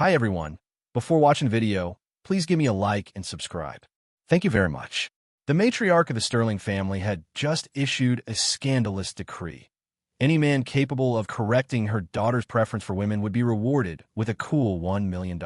Hi everyone. Before watching the video, please give me a like and subscribe. Thank you very much. The matriarch of the Sterling family had just issued a scandalous decree. Any man capable of correcting her daughter's preference for women would be rewarded with a cool $1 million.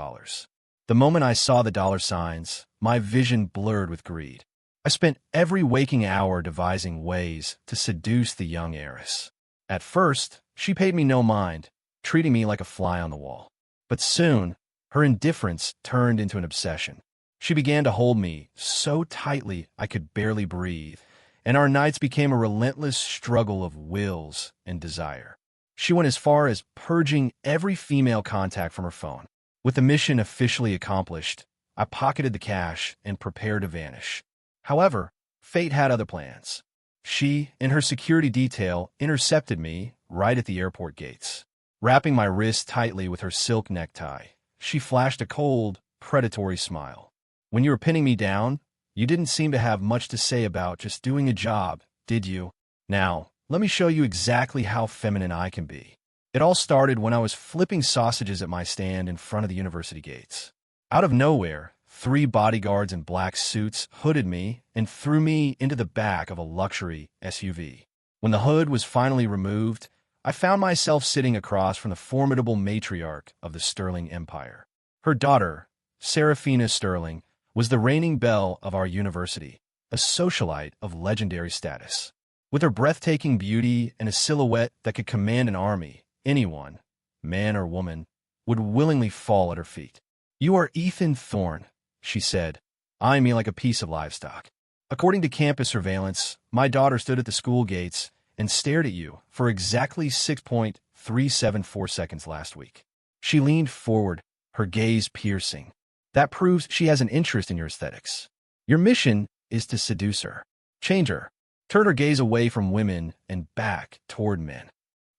The moment I saw the dollar signs, my vision blurred with greed. I spent every waking hour devising ways to seduce the young heiress. At first, she paid me no mind, treating me like a fly on the wall. But soon, her indifference turned into an obsession. She began to hold me so tightly I could barely breathe, and our nights became a relentless struggle of wills and desire. She went as far as purging every female contact from her phone. With the mission officially accomplished, I pocketed the cash and prepared to vanish. However, fate had other plans. She and her security detail intercepted me right at the airport gates. Wrapping my wrist tightly with her silk necktie, she flashed a cold, predatory smile. When you were pinning me down, you didn't seem to have much to say about just doing a job, did you? Now, let me show you exactly how feminine I can be. It all started when I was flipping sausages at my stand in front of the university gates. Out of nowhere, 3 bodyguards in black suits hooded me and threw me into the back of a luxury SUV. When the hood was finally removed, I found myself sitting across from the formidable matriarch of the Sterling Empire. Her daughter, Serafina Sterling, was the reigning belle of our university, a socialite of legendary status. With her breathtaking beauty and a silhouette that could command an army, anyone, man or woman, would willingly fall at her feet. "You are Ethan Thorne," she said, eyeing me like a piece of livestock. "According to campus surveillance, my daughter stood at the school gates and stared at you for exactly 6.374 seconds last week." She leaned forward, her gaze piercing. "That proves she has an interest in your aesthetics. Your mission is to seduce her, change her, turn her gaze away from women and back toward men."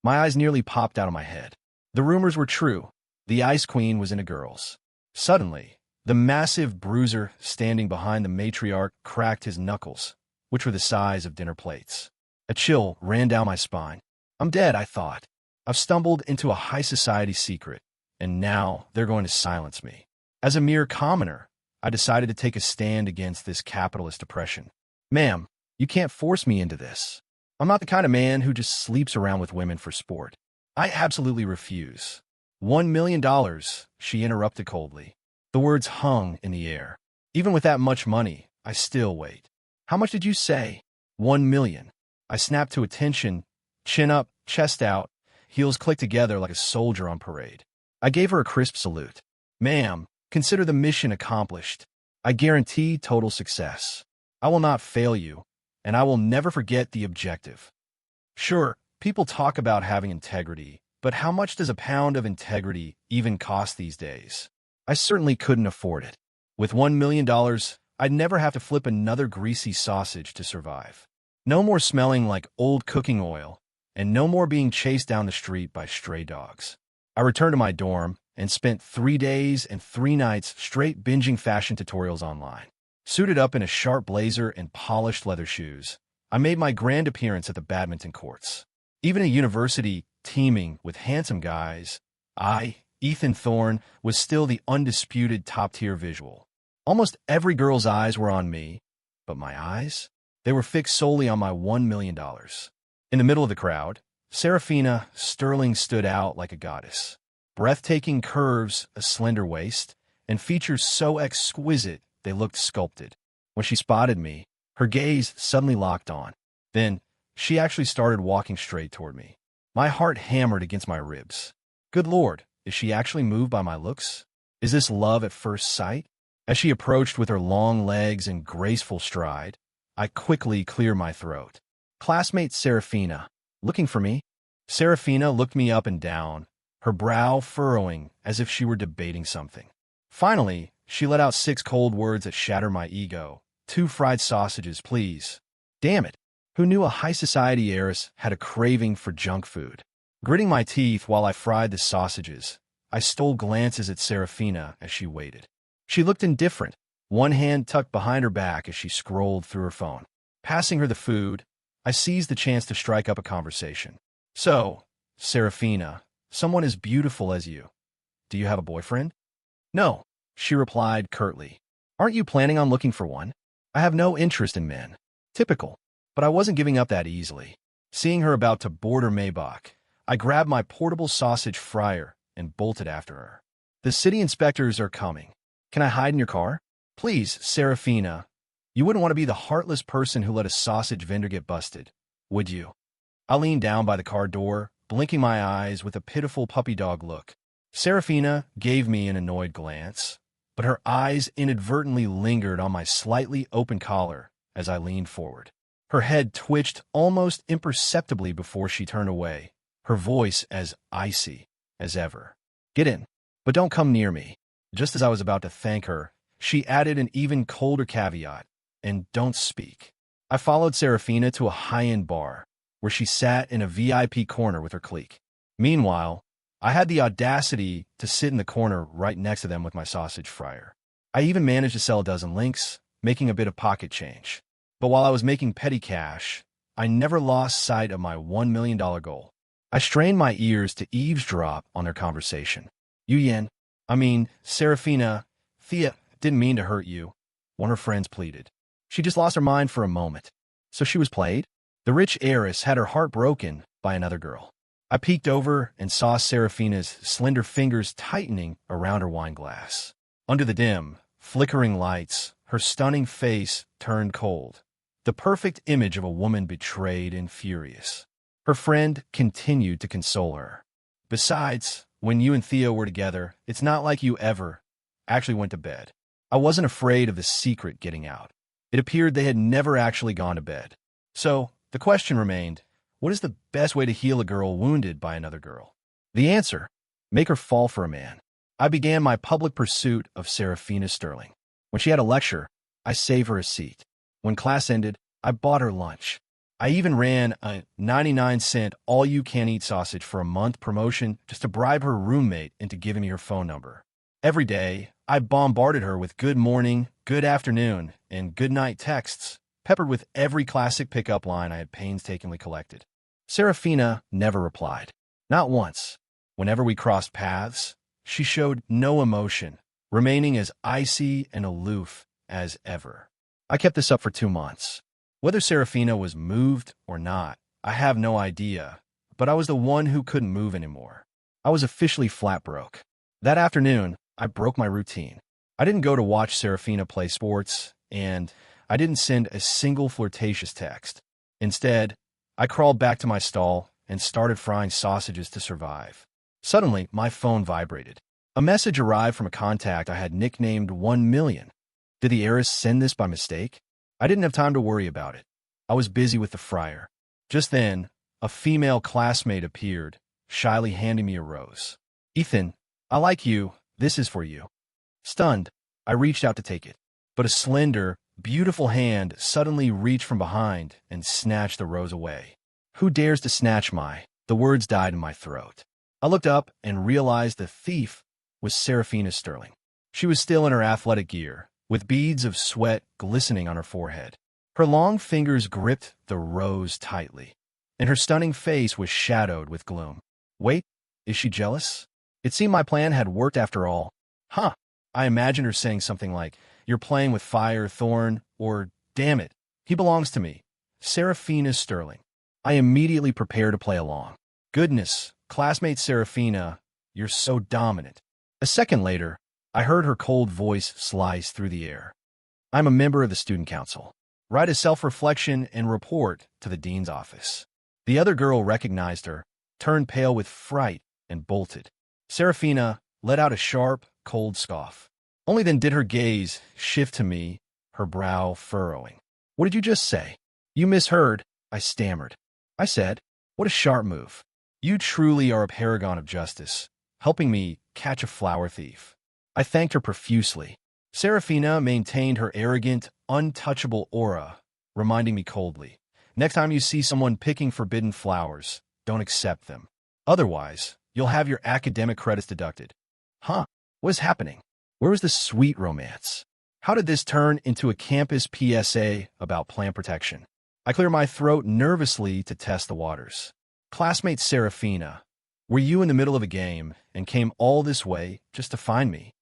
My eyes nearly popped out of my head. The rumors were true. The Ice Queen was into girls. Suddenly, the massive bruiser standing behind the matriarch cracked his knuckles, which were the size of dinner plates. A chill ran down my spine. I'm dead, I thought. I've stumbled into a high society secret, and now they're going to silence me. As a mere commoner, I decided to take a stand against this capitalist oppression. "Ma'am, you can't force me into this. I'm not the kind of man who just sleeps around with women for sport. I absolutely refuse." $1 million, she interrupted coldly. The words hung in the air. Even with that much money, I still wait. "How much did you say?" $1 million. I snapped to attention, chin up, chest out, heels clicked together like a soldier on parade. I gave her a crisp salute. "Ma'am, consider the mission accomplished. I guarantee total success. I will not fail you, and I will never forget the objective." Sure, people talk about having integrity, but how much does a pound of integrity even cost these days? I certainly couldn't afford it. With $1 million, I'd never have to flip another greasy sausage to survive. No more smelling like old cooking oil, and no more being chased down the street by stray dogs. I returned to my dorm and spent 3 days and 3 nights straight binging fashion tutorials online. Suited up in a sharp blazer and polished leather shoes, I made my grand appearance at the badminton courts. Even a university teeming with handsome guys, I, Ethan Thorne, was still the undisputed top-tier visual. Almost every girl's eyes were on me, but my eyes? They were fixed solely on my $1 million. In the middle of the crowd, Serafina Sterling stood out like a goddess. Breathtaking curves, a slender waist, and features so exquisite they looked sculpted. When she spotted me, her gaze suddenly locked on. Then, she actually started walking straight toward me. My heart hammered against my ribs. Good Lord, is she actually moved by my looks? Is this love at first sight? As she approached with her long legs and graceful stride, I quickly cleared my throat. "Classmate Serafina, looking for me?" Serafina looked me up and down, her brow furrowing as if she were debating something. Finally, she let out 6 cold words that shattered my ego. "2 fried sausages, please." Damn it! Who knew a high society heiress had a craving for junk food? Gritting my teeth while I fried the sausages, I stole glances at Serafina as she waited. She looked indifferent, one hand tucked behind her back as she scrolled through her phone. Passing her the food, I seized the chance to strike up a conversation. "So, Serafina, someone as beautiful as you. Do you have a boyfriend?" No, she replied curtly. Aren't you planning on looking for one? I have no interest in men. Typical. But I wasn't giving up that easily. Seeing her about to board her Maybach, I grabbed my portable sausage fryer and bolted after her. The city inspectors are coming. Can I hide in your car? Please, Serafina. You wouldn't want to be the heartless person who let a sausage vendor get busted, would you? I leaned down by the car door, blinking my eyes with a pitiful puppy dog look. Serafina gave me an annoyed glance, but her eyes inadvertently lingered on my slightly open collar as I leaned forward. Her head twitched almost imperceptibly before she turned away, her voice as icy as ever. Get in, but don't come near me. Just as I was about to thank her, she added an even colder caveat, and don't speak. I followed Serafina to a high-end bar, where she sat in a VIP corner with her clique. Meanwhile, I had the audacity to sit in the corner right next to them with my sausage fryer. I even managed to sell a dozen links, making a bit of pocket change. But while I was making petty cash, I never lost sight of my $1 million goal. I strained my ears to eavesdrop on their conversation. Serafina, Thea didn't mean to hurt you, one of her friends pleaded. She just lost her mind for a moment. So she was played? The rich heiress had her heart broken by another girl. I peeked over and saw Serafina's slender fingers tightening around her wine glass. Under the dim, flickering lights, her stunning face turned cold, the perfect image of a woman betrayed and furious. Her friend continued to console her. Besides, when you and Theo were together, it's not like you ever actually went to bed. I wasn't afraid of the secret getting out. It appeared they had never actually gone to bed. So, the question remained, what is the best way to heal a girl wounded by another girl? The answer, make her fall for a man. I began my public pursuit of Serafina Sterling. When she had a lecture, I saved her a seat. When class ended, I bought her lunch. I even ran a 99-cent all-you-can-eat sausage for a month promotion just to bribe her roommate into giving me her phone number. Every day, I bombarded her with good morning, good afternoon, and good night texts, peppered with every classic pickup line I had painstakingly collected. Serafina never replied. Not once. Whenever we crossed paths, she showed no emotion, remaining as icy and aloof as ever. I kept this up for 2 months. Whether Serafina was moved or not, I have no idea, but I was the one who couldn't move anymore. I was officially flat broke. That afternoon, I broke my routine. I didn't go to watch Serafina play sports, and I didn't send a single flirtatious text. Instead, I crawled back to my stall and started frying sausages to survive. Suddenly, my phone vibrated. A message arrived from a contact I had nicknamed 1 Million. Did the heiress send this by mistake? I didn't have time to worry about it. I was busy with the fryer. Just then, a female classmate appeared, shyly handing me a rose. Ethan, I like you. This is for you. Stunned, I reached out to take it. But a slender, beautiful hand suddenly reached from behind and snatched the rose away. Who dares to snatch my? The words died in my throat. I looked up and realized the thief was Serafina Sterling. She was still in her athletic gear, with beads of sweat glistening on her forehead. Her long fingers gripped the rose tightly, and her stunning face was shadowed with gloom. Wait, is she jealous? It seemed my plan had worked after all. Huh. I imagined her saying something like, "You're playing with fire, Thorn," or, "Damn it, he belongs to me." Serafina Sterling. I immediately prepared to play along. Goodness, classmate Serafina, you're so dominant. A second later, I heard her cold voice slice through the air. I'm a member of the student council. Write a self-reflection and report to the dean's office. The other girl recognized her, turned pale with fright, and bolted. Serafina let out a sharp, cold scoff. Only then did her gaze shift to me, her brow furrowing. What did you just say? You misheard, I stammered. I said, what a sharp move. You truly are a paragon of justice, helping me catch a flower thief. I thanked her profusely. Serafina maintained her arrogant, untouchable aura, reminding me coldly, next time you see someone picking forbidden flowers, don't accept them. Otherwise, you'll have your academic credits deducted. Huh? What is happening? Where was the sweet romance? How did this turn into a campus PSA about plant protection? I cleared my throat nervously to test the waters. Classmate Serafina, were you in the middle of a game and came all this way just to find me?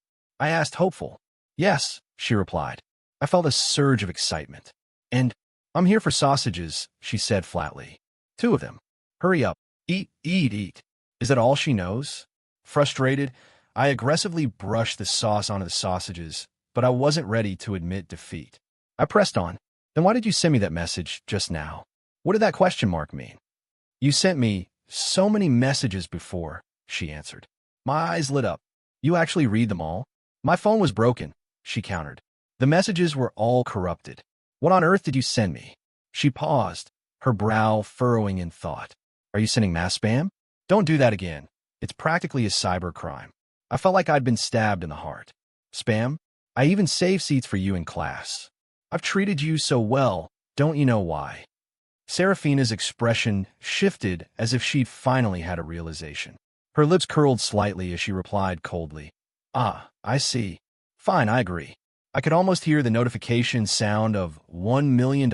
I asked, hopeful. Yes, she replied. I felt a surge of excitement. And I'm here for sausages, she said flatly. 2 of them. Hurry up. Eat, eat, eat. Is that all she knows? Frustrated, I aggressively brushed the sauce onto the sausages, but I wasn't ready to admit defeat. I pressed on. Then why did you send me that message just now? What did that question mark mean? You sent me so many messages before, she answered. My eyes lit up. You actually read them all? My phone was broken, she countered. The messages were all corrupted. What on earth did you send me? She paused, her brow furrowing in thought. Are you sending mass spam? Don't do that again. It's practically a cybercrime. I felt like I'd been stabbed in the heart. Spam? I even saved seats for you in class. I've treated you so well, don't you know why? Serafina's expression shifted as if she'd finally had a realization. Her lips curled slightly as she replied coldly. Ah, I see. Fine, I agree. I could almost hear the notification sound of $1 million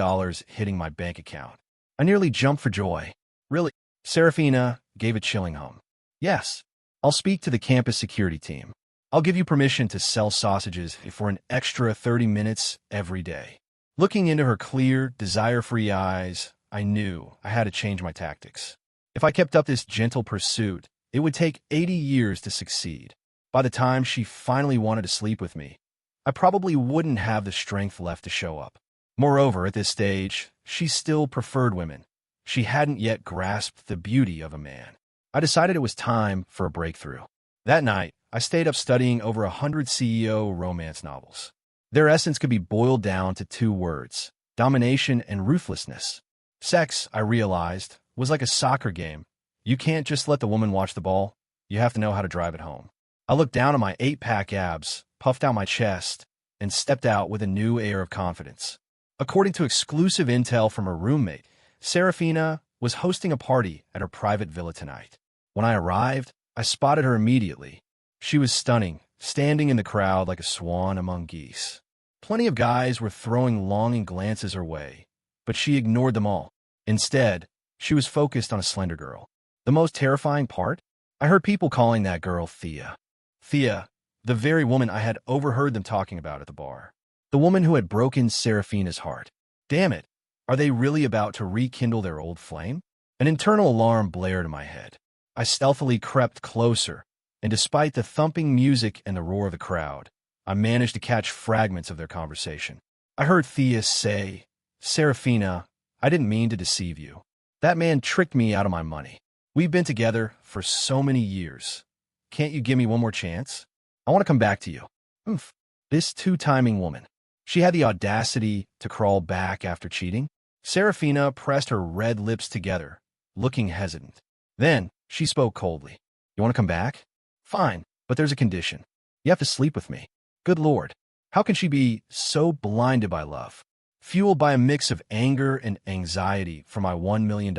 hitting my bank account. I nearly jumped for joy. Really? Serafina gave a chilling hum. Yes, I'll speak to the campus security team. I'll give you permission to sell sausages for an extra 30 minutes every day. Looking into her clear, desire-free eyes, I knew I had to change my tactics. If I kept up this gentle pursuit, it would take 80 years to succeed. By the time she finally wanted to sleep with me, I probably wouldn't have the strength left to show up. Moreover, at this stage, she still preferred women. She hadn't yet grasped the beauty of a man. I decided it was time for a breakthrough. That night, I stayed up studying over 100 CEO romance novels. Their essence could be boiled down to 2 words: domination and ruthlessness. Sex, I realized, was like a soccer game. You can't just let the woman watch the ball. You have to know how to drive it home. I looked down at my 8-pack abs, puffed out my chest, and stepped out with a new air of confidence. According to exclusive intel from her roommate, Serafina was hosting a party at her private villa tonight. When I arrived, I spotted her immediately. She was stunning, standing in the crowd like a swan among geese. Plenty of guys were throwing longing glances her way, but she ignored them all. Instead, she was focused on a slender girl. The most terrifying part? I heard people calling that girl Thea. Thea, the very woman I had overheard them talking about at the bar. The woman who had broken Serafina's heart. Damn it, are they really about to rekindle their old flame? An internal alarm blared in my head. I stealthily crept closer, and despite the thumping music and the roar of the crowd, I managed to catch fragments of their conversation. I heard Thea say, Serafina, I didn't mean to deceive you. That man tricked me out of my money. We've been together for so many years. Can't you give me one more chance? I want to come back to you. Oof. This 2-timing woman. She had the audacity to crawl back after cheating. Serafina pressed her red lips together, looking hesitant. Then she spoke coldly. You want to come back? Fine, but there's a condition. You have to sleep with me. Good Lord, how can she be so blinded by love? Fueled by a mix of anger and anxiety for my $1 million,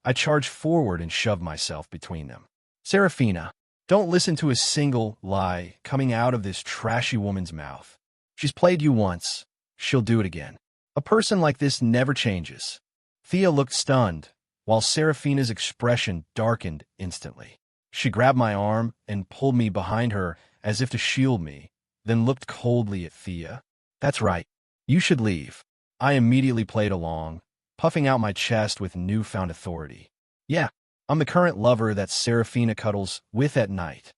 I charged forward and shoved myself between them. Serafina, don't listen to a single lie coming out of this trashy woman's mouth. She's played you once. She'll do it again. A person like this never changes. Thea looked stunned, while Serafina's expression darkened instantly. She grabbed my arm and pulled me behind her as if to shield me, then looked coldly at Thea. That's right. You should leave. I immediately played along, puffing out my chest with newfound authority. Yeah, I'm the current lover that Serafina cuddles with at night.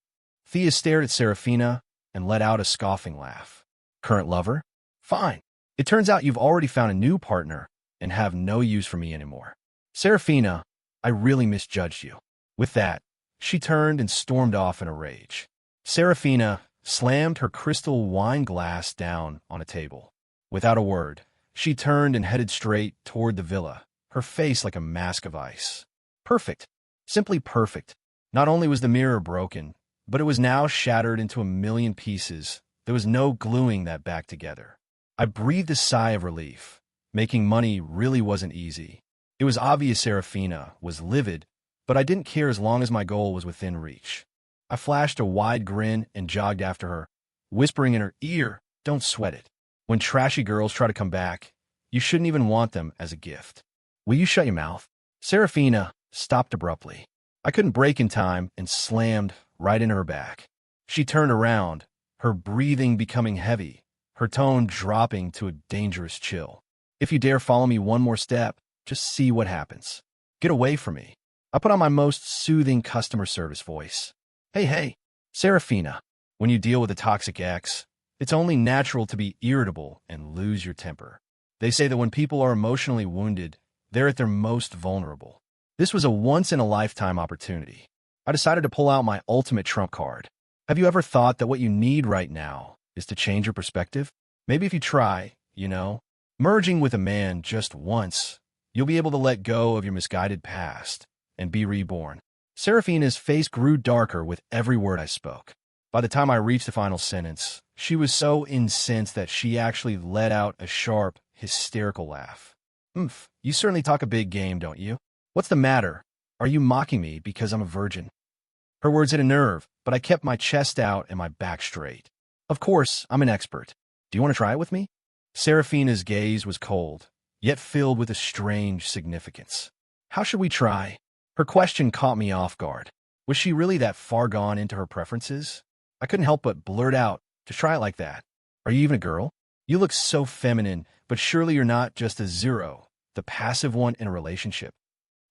Thea stared at Serafina and let out a scoffing laugh. Current lover? Fine. It turns out you've already found a new partner and have no use for me anymore. Serafina, I really misjudged you. With that, she turned and stormed off in a rage. Serafina slammed her crystal wine glass down on a table. Without a word, she turned and headed straight toward the villa, her face like a mask of ice. Perfect. Simply perfect. Not only was the mirror broken, but it was now shattered into a million pieces. There was no gluing that back together. I breathed a sigh of relief. Making money really wasn't easy. It was obvious Serafina was livid, but I didn't care as long as my goal was within reach. I flashed a wide grin and jogged after her, whispering in her ear, don't sweat it. When trashy girls try to come back, you shouldn't even want them as a gift. Will you shut your mouth? Serafina stopped abruptly. I couldn't break in time and slammed right into her back. She turned around, her breathing becoming heavy, her tone dropping to a dangerous chill. If you dare follow me one more step, just see what happens. Get away from me. I put on my most soothing customer service voice. Hey, Serafina, when you deal with a toxic ex, it's only natural to be irritable and lose your temper. They say that when people are emotionally wounded, they're at their most vulnerable. This was a once-in-a-lifetime opportunity. I decided to pull out my ultimate trump card. Have you ever thought that what you need right now is to change your perspective? Maybe if you try, merging with a man just once, you'll be able to let go of your misguided past and be reborn. Serafina's face grew darker with every word I spoke. By the time I reached the final sentence, she was so incensed that she actually let out a sharp, hysterical laugh. You certainly talk a big game, don't you? What's the matter? Are you mocking me because I'm a virgin? Her words hit a nerve, but I kept my chest out and my back straight. Of course, I'm an expert. Do you want to try it with me? Serafina's gaze was cold, yet filled with a strange significance. How should we try? Her question caught me off guard. Was she really that far gone into her preferences? I couldn't help but blurt out, to try it like that. Are you even a girl? You look so feminine, but surely you're not just a zero, the passive one in a relationship.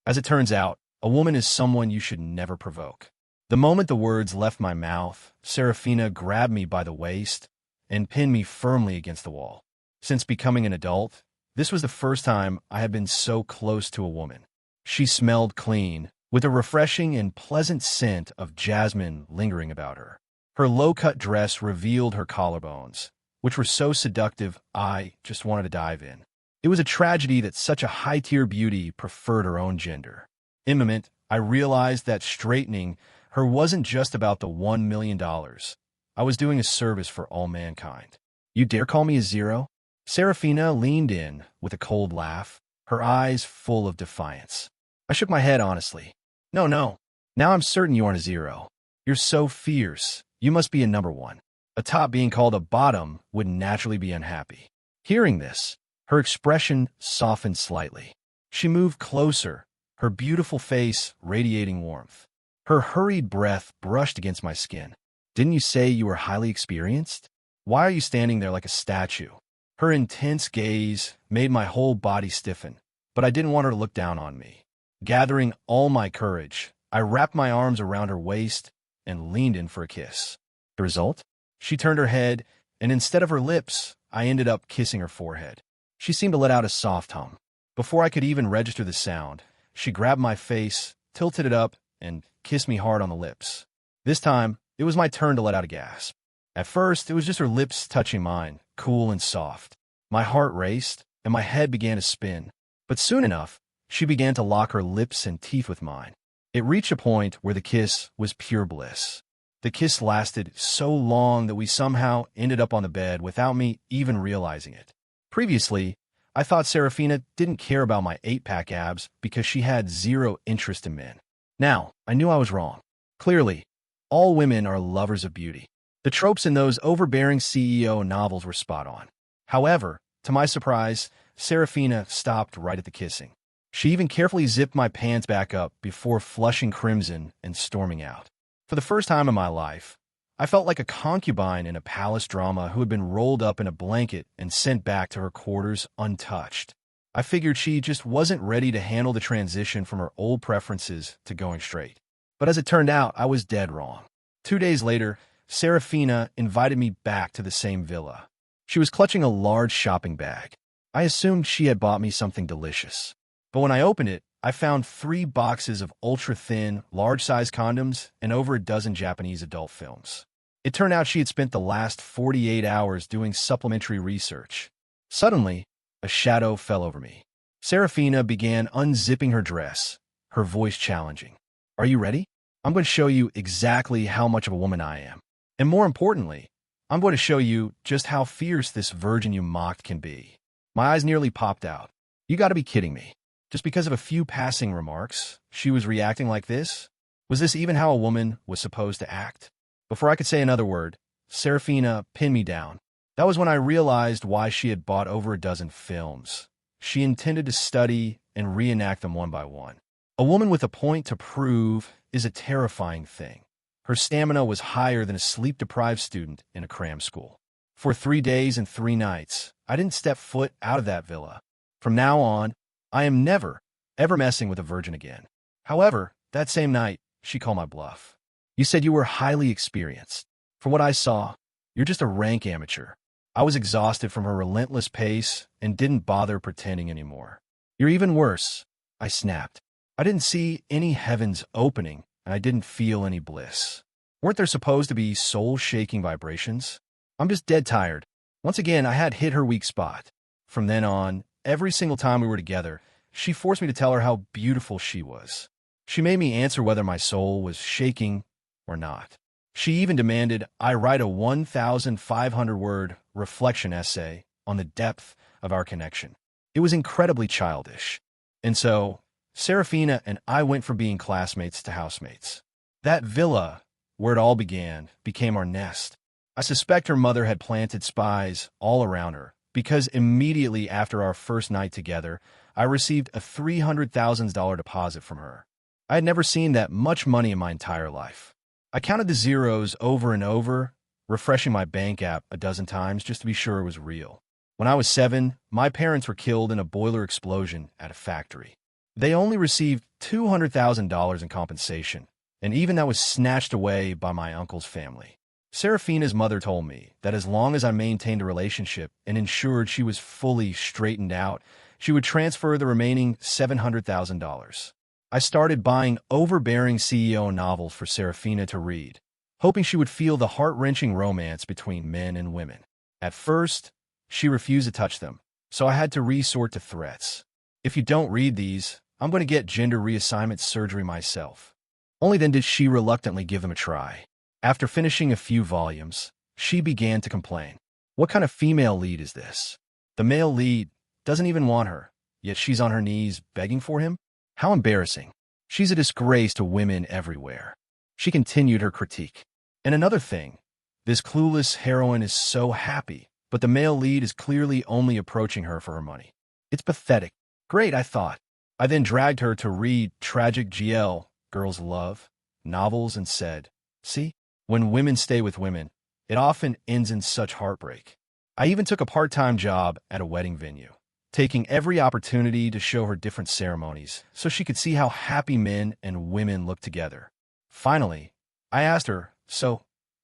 As it turns out, a woman is someone you should never provoke. The moment the words left my mouth, Serafina grabbed me by the waist and pinned me firmly against the wall. Since becoming an adult, this was the first time I had been so close to a woman. She smelled clean, with a refreshing and pleasant scent of jasmine lingering about her. Her low-cut dress revealed her collarbones, which were so seductive I just wanted to dive in. It was a tragedy that such a high-tier beauty preferred her own gender. In a moment, I realized that straightening her wasn't just about the $1 million. I was doing a service for all mankind. You dare call me a zero? Serafina leaned in with a cold laugh, her eyes full of defiance. I shook my head honestly. No. Now I'm certain you aren't a zero. You're so fierce. You must be a number one. A top being called a bottom would naturally be unhappy. Hearing this, her expression softened slightly. She moved closer, her beautiful face radiating warmth. Her hurried breath brushed against my skin. Didn't you say you were highly experienced? Why are you standing there like a statue? Her intense gaze made my whole body stiffen, but I didn't want her to look down on me. Gathering all my courage, I wrapped my arms around her waist and leaned in for a kiss. The result? She turned her head, and instead of her lips, I ended up kissing her forehead. She seemed to let out a soft hum. Before I could even register the sound, she grabbed my face, tilted it up, and kissed me hard on the lips. This time, it was my turn to let out a gasp. At first, it was just her lips touching mine, cool and soft. My heart raced, and my head began to spin. But soon enough, she began to lock her lips and teeth with mine. It reached a point where the kiss was pure bliss. The kiss lasted so long that we somehow ended up on the bed without me even realizing it. Previously, I thought Serafina didn't care about my 8-pack abs because she had zero interest in men. Now, I knew I was wrong. Clearly, all women are lovers of beauty. The tropes in those overbearing CEO novels were spot on. However, to my surprise, Serafina stopped right at the kissing. She even carefully zipped my pants back up before flushing crimson and storming out. For the first time in my life, I felt like a concubine in a palace drama who had been rolled up in a blanket and sent back to her quarters untouched. I figured she just wasn't ready to handle the transition from her old preferences to going straight. But as it turned out, I was dead wrong. 2 days later, Serafina invited me back to the same villa. She was clutching a large shopping bag. I assumed she had bought me something delicious. But when I opened it, I found 3 boxes of ultra-thin, large-size condoms and over a dozen Japanese adult films. It turned out she had spent the last 48 hours doing supplementary research. Suddenly, a shadow fell over me. Serafina began unzipping her dress, her voice challenging. Are you ready? I'm going to show you exactly how much of a woman I am. And more importantly, I'm going to show you just how fierce this virgin you mocked can be. My eyes nearly popped out. You got to be kidding me. Just because of a few passing remarks, she was reacting like this? Was this even how a woman was supposed to act? Before I could say another word, Serafina pinned me down. That was when I realized why she had bought over a dozen films. She intended to study and reenact them one by one. A woman with a point to prove is a terrifying thing. Her stamina was higher than a sleep-deprived student in a cram school. For 3 days and 3 nights, I didn't step foot out of that villa. From now on, I am never, ever messing with a virgin again. However, that same night, she called my bluff. You said you were highly experienced. From what I saw, you're just a rank amateur. I was exhausted from her relentless pace and didn't bother pretending anymore. You're even worse, I snapped. I didn't see any heavens opening, and I didn't feel any bliss. Weren't there supposed to be soul-shaking vibrations? I'm just dead tired. Once again, I had hit her weak spot. From then on, every single time we were together, she forced me to tell her how beautiful she was. She made me answer whether my soul was shaking or not. She even demanded I write a 1,500-word reflection essay on the depth of our connection. It was incredibly childish. And so, Serafina and I went from being classmates to housemates. That villa, where it all began, became our nest. I suspect her mother had planted spies all around her, because immediately after our first night together, I received a $300,000 deposit from her. I had never seen that much money in my entire life. I counted the zeros over and over, refreshing my bank app a dozen times just to be sure it was real. When I was 7, my parents were killed in a boiler explosion at a factory. They only received $200,000 in compensation, and even that was snatched away by my uncle's family. Serafina's mother told me that as long as I maintained a relationship and ensured she was fully straightened out, she would transfer the remaining $700,000. I started buying overbearing CEO novels for Serafina to read, hoping she would feel the heart-wrenching romance between men and women. At first, she refused to touch them, so I had to resort to threats. If you don't read these, I'm going to get gender reassignment surgery myself. Only then did she reluctantly give them a try. After finishing a few volumes, she began to complain. What kind of female lead is this? The male lead doesn't even want her, yet she's on her knees begging for him? How embarrassing. She's a disgrace to women everywhere. She continued her critique. And another thing, this clueless heroine is so happy, but the male lead is clearly only approaching her for her money. It's pathetic. Great, I thought. I then dragged her to read tragic GL, girls love, novels and said, see, when women stay with women, it often ends in such heartbreak. I even took a part-time job at a wedding venue, taking every opportunity to show her different ceremonies so she could see how happy men and women look together. Finally, I asked her, so,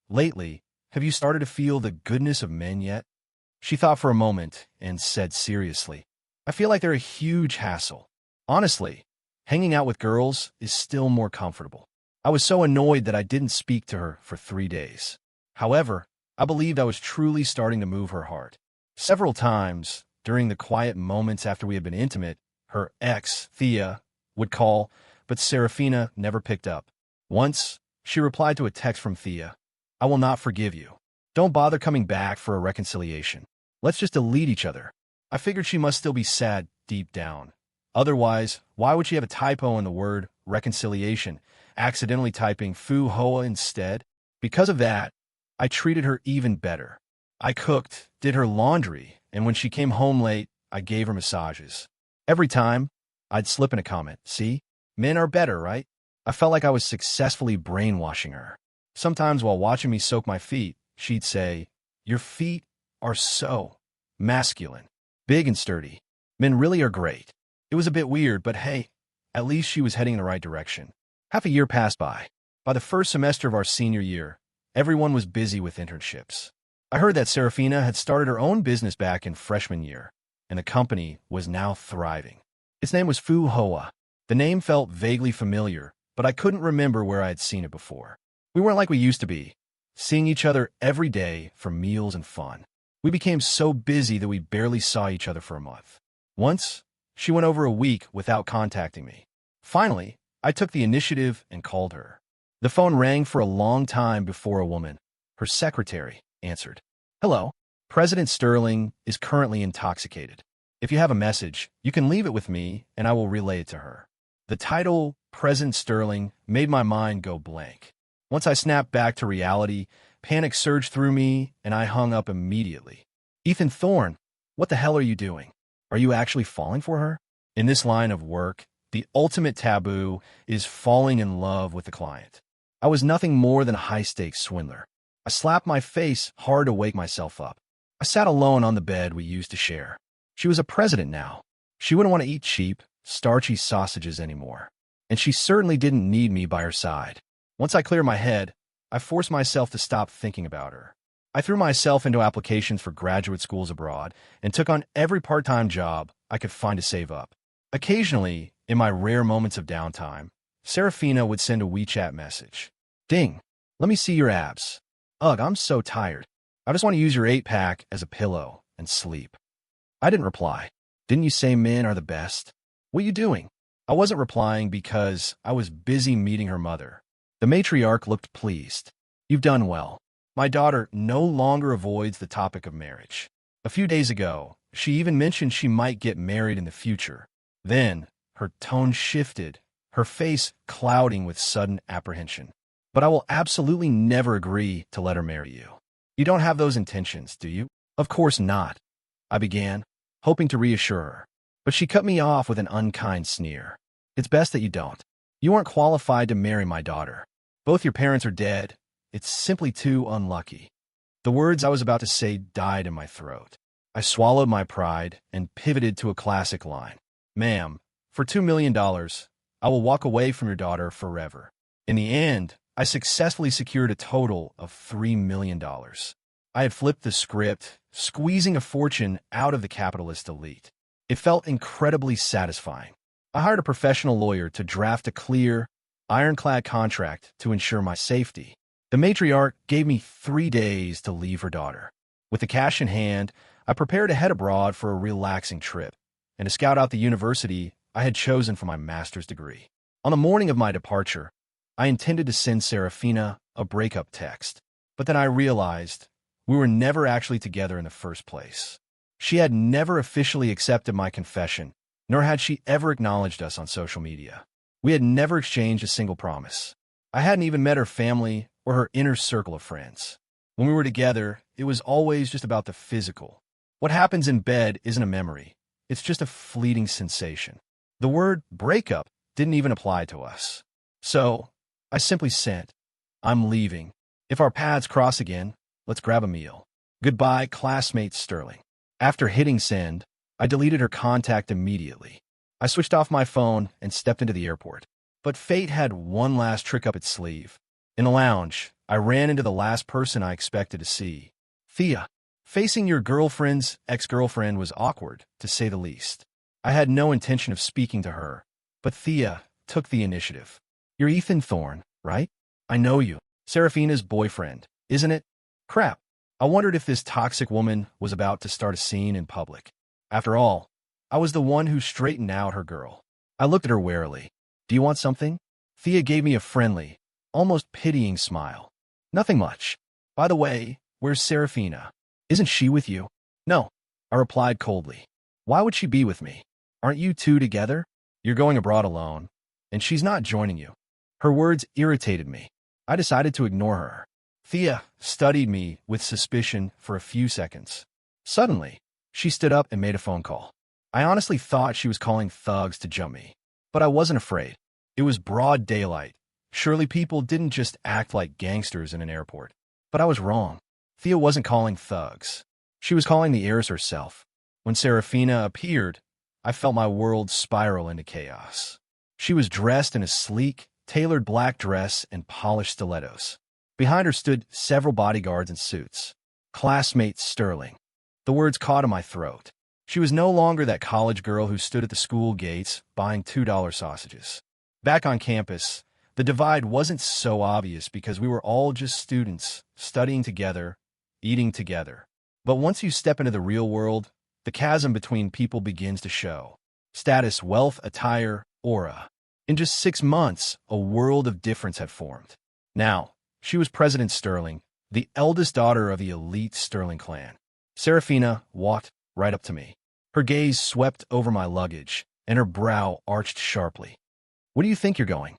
lately, have you started to feel the goodness of men yet? She thought for a moment and said seriously, I feel like they're a huge hassle. Honestly, hanging out with girls is still more comfortable. I was so annoyed that I didn't speak to her for 3 days. However, I believed I was truly starting to move her heart. Several times, during the quiet moments after we had been intimate, her ex, Thea, would call, but Serafina never picked up. Once, she replied to a text from Thea, I will not forgive you. Don't bother coming back for a reconciliation. Let's just delete each other. I figured she must still be sad deep down. Otherwise, why would she have a typo in the word reconciliation, accidentally typing Fu Hoa instead? Because of that, I treated her even better. I cooked, did her laundry, and when she came home late, I gave her massages. Every time, I'd slip in a comment, see, men are better, right? I felt like I was successfully brainwashing her. Sometimes while watching me soak my feet, she'd say, your feet are so masculine, big and sturdy. Men really are great. It was a bit weird, but hey, at least she was heading in the right direction. Half a year passed by. By the first semester of our senior year, everyone was busy with internships. I heard that Serafina had started her own business back in freshman year, and the company was now thriving. Its name was Fu Hoa. The name felt vaguely familiar, but I couldn't remember where I had seen it before. We weren't like we used to be, seeing each other every day for meals and fun. We became so busy that we barely saw each other for a month. Once, she went over a week without contacting me. Finally, I took the initiative and called her. The phone rang for a long time before a woman, her secretary, answered. Hello, President Sterling is currently intoxicated. If you have a message, you can leave it with me and I will relay it to her. The title, President Sterling, made my mind go blank. Once I snapped back to reality, panic surged through me and I hung up immediately. Ethan Thorne, what the hell are you doing? Are you actually falling for her? In this line of work, the ultimate taboo is falling in love with the client. I was nothing more than a high-stakes swindler. I slapped my face hard to wake myself up. I sat alone on the bed we used to share. She was a president now. She wouldn't want to eat cheap, starchy sausages anymore. And she certainly didn't need me by her side. Once I cleared my head, I forced myself to stop thinking about her. I threw myself into applications for graduate schools abroad and took on every part-time job I could find to save up. Occasionally, in my rare moments of downtime, Serafina would send a WeChat message. Ding, let me see your abs. Ugh, I'm so tired. I just want to use your 8-pack as a pillow and sleep. I didn't reply. Didn't you say men are the best? What are you doing? I wasn't replying because I was busy meeting her mother. The matriarch looked pleased. You've done well. My daughter no longer avoids the topic of marriage. A few days ago, she even mentioned she might get married in the future. Then, her tone shifted, her face clouding with sudden apprehension. But I will absolutely never agree to let her marry you. You don't have those intentions, do you? Of course not, I began, hoping to reassure her. But she cut me off with an unkind sneer. It's best that you don't. You aren't qualified to marry my daughter. Both your parents are dead. It's simply too unlucky. The words I was about to say died in my throat. I swallowed my pride and pivoted to a classic line. Ma'am, for $2 million, I will walk away from your daughter forever. In the end, I successfully secured a total of $3 million. I had flipped the script, squeezing a fortune out of the capitalist elite. It felt incredibly satisfying. I hired a professional lawyer to draft a clear, ironclad contract to ensure my safety. The matriarch gave me 3 days to leave her daughter. With the cash in hand, I prepared to head abroad for a relaxing trip and to scout out the university I had chosen for my master's degree. On the morning of my departure, I intended to send Serafina a breakup text, but then I realized we were never actually together in the first place. She had never officially accepted my confession, nor had she ever acknowledged us on social media. We had never exchanged a single promise. I hadn't even met her family or her inner circle of friends. When we were together, it was always just about the physical. What happens in bed isn't a memory. It's just a fleeting sensation. The word breakup didn't even apply to us. So, I simply sent, I'm leaving. If our paths cross again, let's grab a meal. Goodbye, classmate Sterling. After hitting send, I deleted her contact immediately. I switched off my phone and stepped into the airport. But fate had one last trick up its sleeve. In the lounge, I ran into the last person I expected to see. Thea. Facing your girlfriend's ex-girlfriend was awkward, to say the least. I had no intention of speaking to her, but Thea took the initiative. You're Ethan Thorne, right? I know you. Serafina's boyfriend, isn't it? Crap. I wondered if this toxic woman was about to start a scene in public. After all, I was the one who straightened out her girl. I looked at her warily. Do you want something? Thea gave me a friendly, almost pitying smile. Nothing much. By the way, where's Serafina? Isn't she with you? No, I replied coldly. Why would she be with me? Aren't you two together? You're going abroad alone, and she's not joining you. Her words irritated me. I decided to ignore her. Thea studied me with suspicion for a few seconds. Suddenly, she stood up and made a phone call. I honestly thought she was calling thugs to jump me, but I wasn't afraid. It was broad daylight. Surely people didn't just act like gangsters in an airport. But I was wrong. Thea wasn't calling thugs. She was calling the heiress herself. When Serafina appeared, I felt my world spiral into chaos. She was dressed in a sleek, tailored black dress and polished stilettos. Behind her stood several bodyguards in suits. Classmate Sterling. The words caught in my throat. She was no longer that college girl who stood at the school gates buying $2 sausages. Back on campus, the divide wasn't so obvious because we were all just students, studying together, eating together. But once you step into the real world, the chasm between people begins to show. Status, wealth, attire, aura. In just 6 months, a world of difference had formed. Now, she was President Sterling, the eldest daughter of the elite Sterling clan. Serafina walked right up to me. Her gaze swept over my luggage, and her brow arched sharply. Where do you think you're going?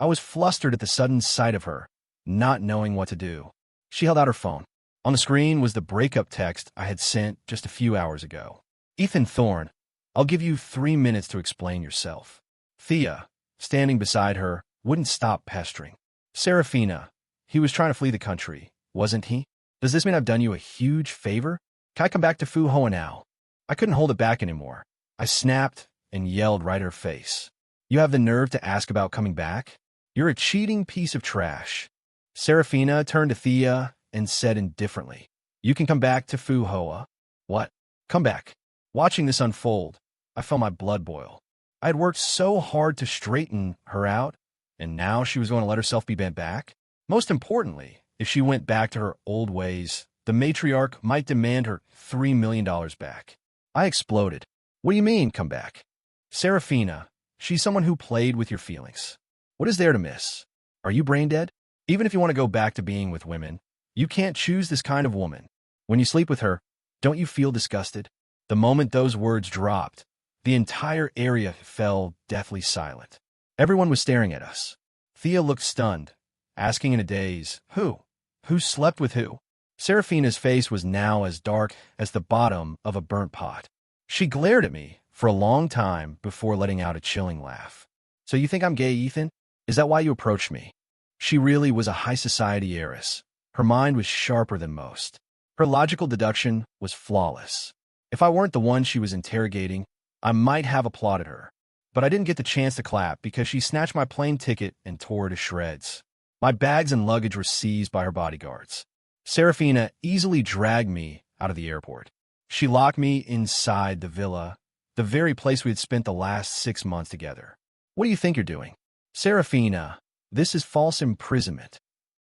I was flustered at the sudden sight of her, not knowing what to do. She held out her phone. On the screen was the breakup text I had sent just a few hours ago. Ethan Thorne, I'll give you 3 minutes to explain yourself. Thea, standing beside her, wouldn't stop pestering. Serafina, he was trying to flee the country, wasn't he? Does this mean I've done you a huge favor? Can I come back to Fu Hoa now? I couldn't hold it back anymore. I snapped and yelled right at her face. You have the nerve to ask about coming back? You're a cheating piece of trash. Serafina turned to Thea and said indifferently, You can come back to Fu Hoa. What? Come back. Watching this unfold, I felt my blood boil. I had worked so hard to straighten her out, and now she was going to let herself be bent back? Most importantly, if she went back to her old ways, the matriarch might demand her $3 million back. I exploded. What do you mean, come back? Serafina, she's someone who played with your feelings. What is there to miss? Are you brain dead? Even if you want to go back to being with women, you can't choose this kind of woman. When you sleep with her, don't you feel disgusted? The moment those words dropped, the entire area fell deathly silent. Everyone was staring at us. Thea looked stunned, asking in a daze, Who? Who slept with who? Serafina's face was now as dark as the bottom of a burnt pot. She glared at me for a long time before letting out a chilling laugh. So you think I'm gay, Ethan? Is that why you approached me? She really was a high society heiress. Her mind was sharper than most. Her logical deduction was flawless. If I weren't the one she was interrogating, I might have applauded her. But I didn't get the chance to clap because she snatched my plane ticket and tore it to shreds. My bags and luggage were seized by her bodyguards. Serafina easily dragged me out of the airport. She locked me inside the villa, the very place we had spent the last 6 months together. What do you think you're doing? Serafina, this is false imprisonment.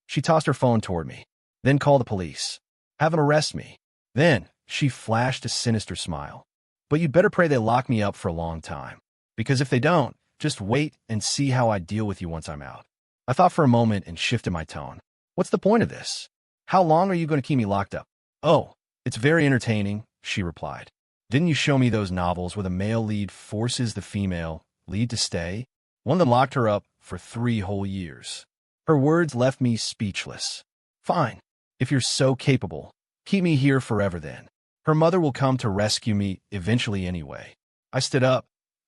She tossed her phone toward me, then called the police. Have them arrest me. Then she flashed a sinister smile. But you'd better pray they lock me up for a long time. Because if they don't, just wait and see how I deal with you once I'm out. I thought for a moment and shifted my tone. What's the point of this? How long are you going to keep me locked up? Oh, it's very entertaining, she replied. Didn't you show me those novels where the male lead forces the female lead to stay? One of them locked her up for 3 whole years. Her words left me speechless. Fine, if you're so capable, keep me here forever then. Her mother will come to rescue me eventually anyway. I stood up,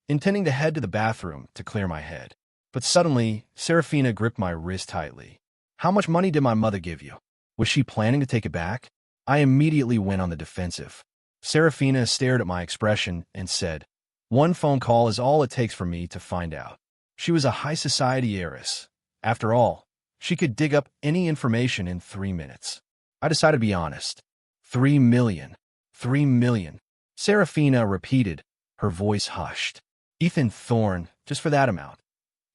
intending to head to the bathroom to clear my head. But suddenly, Serafina gripped my wrist tightly. How much money did my mother give you? Was she planning to take it back? I immediately went on the defensive. Serafina stared at my expression and said, One phone call is all it takes for me to find out. She was a high society heiress. After all, she could dig up any information in 3 minutes. I decided to be honest. 3 million. 3 million. Serafina repeated, her voice hushed. Ethan Thorne, just for that amount.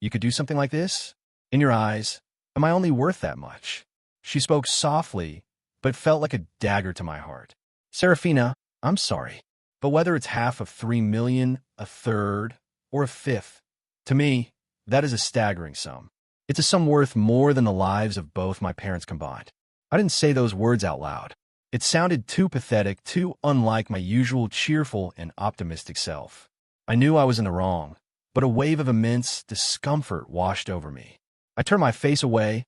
You could do something like this? In your eyes, am I only worth that much? She spoke softly, but felt like a dagger to my heart. Serafina, I'm sorry, but whether it's half of 3 million, a third, or a fifth, to me, that is a staggering sum. It's a sum worth more than the lives of both my parents combined. I didn't say those words out loud. It sounded too pathetic, too unlike my usual cheerful and optimistic self. I knew I was in the wrong, but a wave of immense discomfort washed over me. I turned my face away,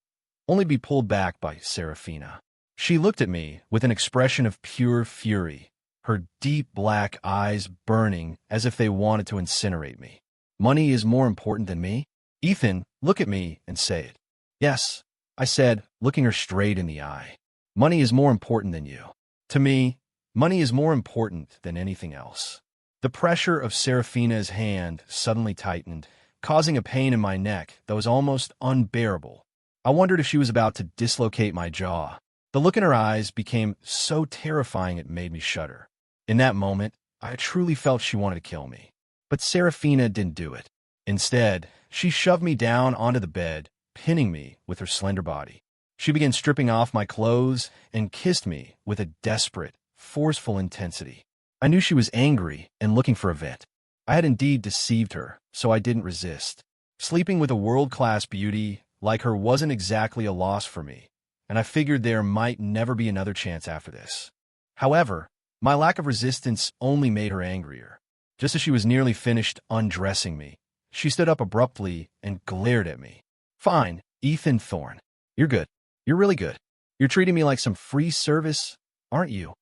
only to be pulled back by Serafina. She looked at me with an expression of pure fury, her deep black eyes burning as if they wanted to incinerate me. Money is more important than me? Ethan, look at me and say it. Yes, I said, looking her straight in the eye. Money is more important than you. To me, money is more important than anything else. The pressure of Serafina's hand suddenly tightened, causing a pain in my neck that was almost unbearable. I wondered if she was about to dislocate my jaw. The look in her eyes became so terrifying it made me shudder. In that moment, I truly felt she wanted to kill me. But Serafina didn't do it. Instead, she shoved me down onto the bed, pinning me with her slender body. She began stripping off my clothes and kissed me with a desperate, forceful intensity. I knew she was angry and looking for a vent. I had indeed deceived her, so I didn't resist. Sleeping with a world-class beauty like her wasn't exactly a loss for me, and I figured there might never be another chance after this. However, my lack of resistance only made her angrier. Just as she was nearly finished undressing me, she stood up abruptly and glared at me. Fine, Ethan Thorne. You're good. You're really good. You're treating me like some free service, aren't you?